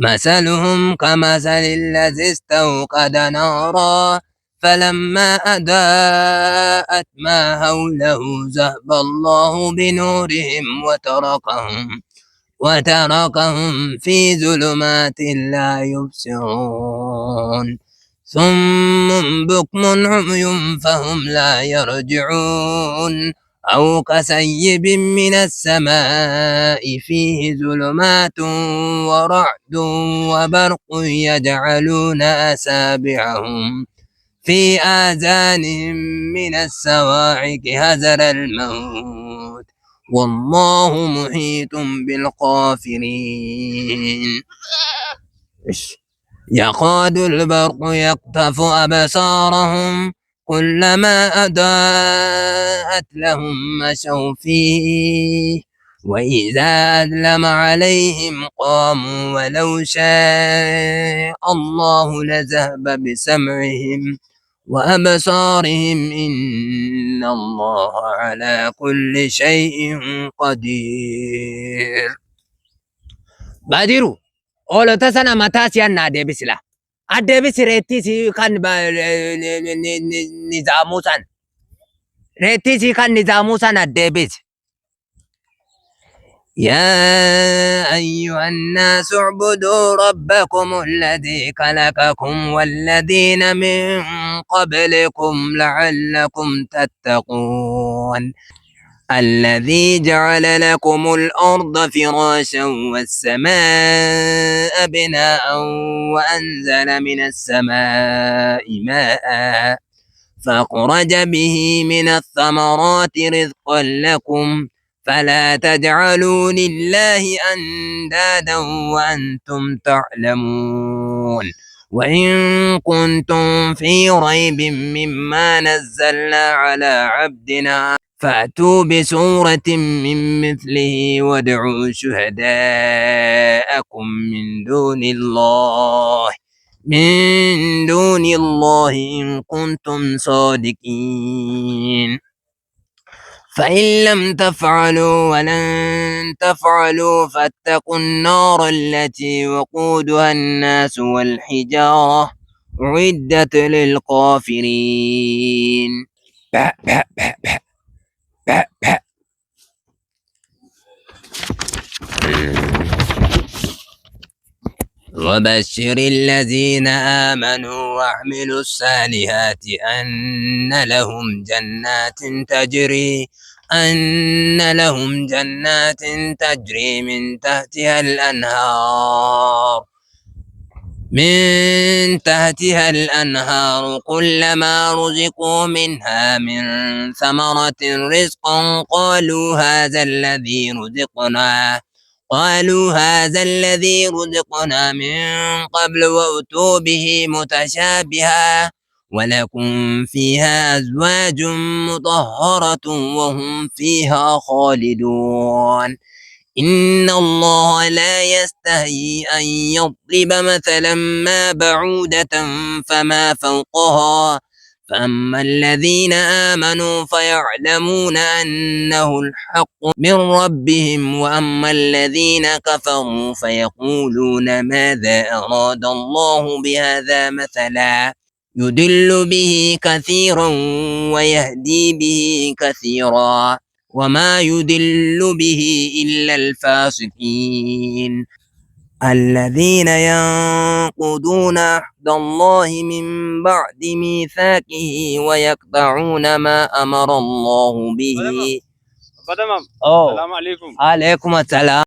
مثلهم كمثل الذي استوقد نارا فلما أضاءت ما حوله ذهب الله بنورهم وتركهم في ظلمات لا يبصرون ثم بكم عمي فهم لا يرجعون أو كسيب من السماء فيه ظلمات ورعد وبرق يجعلون أصابعهم في آذانهم من الصواعق حذر الموت والله محيط بالكافرين. يكاد البرق يخطف أبصارهم كلما أضاءت لهم مشوا فيه وإذا أظلم عليهم قاموا ولو شاء الله لذهب بسمعهم وأبصارهم إن الله على كل شيء قدير. بادروا أولو تسنى متاسيا نادبسلا أدبس ريتيسي كان نظاموسان ريتيسي كان نظاموسان أدبس. يا أيها الناس اعبدوا ربكم الذي خلقكم والذين من قبلكم لعلكم تتقون الذي جعل لكم الأرض فراشا والسماء بناء وأنزل من السماء ماء فأخرج به من الثمرات رزقا لكم فلا تجعلوا لله أندادا وأنتم تعلمون وإن كنتم في ريب مما نزلنا على عبدنا فأتوا بسورة من مثله وادعوا شهداءكم من دون الله إن كنتم صادقين فإن لم تفعلوا ولن تفعلوا فاتقوا النار التي وقودها الناس والحجارة أعدت للكافرين. وبشر الذين آمنوا وعملوا الصالحات أن لهم جنات تجري من تحتها الأنهار كلما رزقوا منها من ثمرة رزقا قالوا هذا الذي رزقنا من قبل وأتوا به متشابها ولكم فيها أزواج مطهرة وهم فيها خالدون إن الله لا يستحيي أن يضرب مثلا ما بعودة فما فوقها فأما الذين آمنوا فيعلمون أنه الحق من ربهم وأما الذين كفروا فيقولون ماذا أراد الله بهذا مثلا يضل به كثيرا ويهدي به كثيرا وما يضل به إلا الفاسقين الذين ينقضون عهد الله من بعد ميثاقه ويقطعون ما أمر الله به. السلام عليكم. عليكم السلام.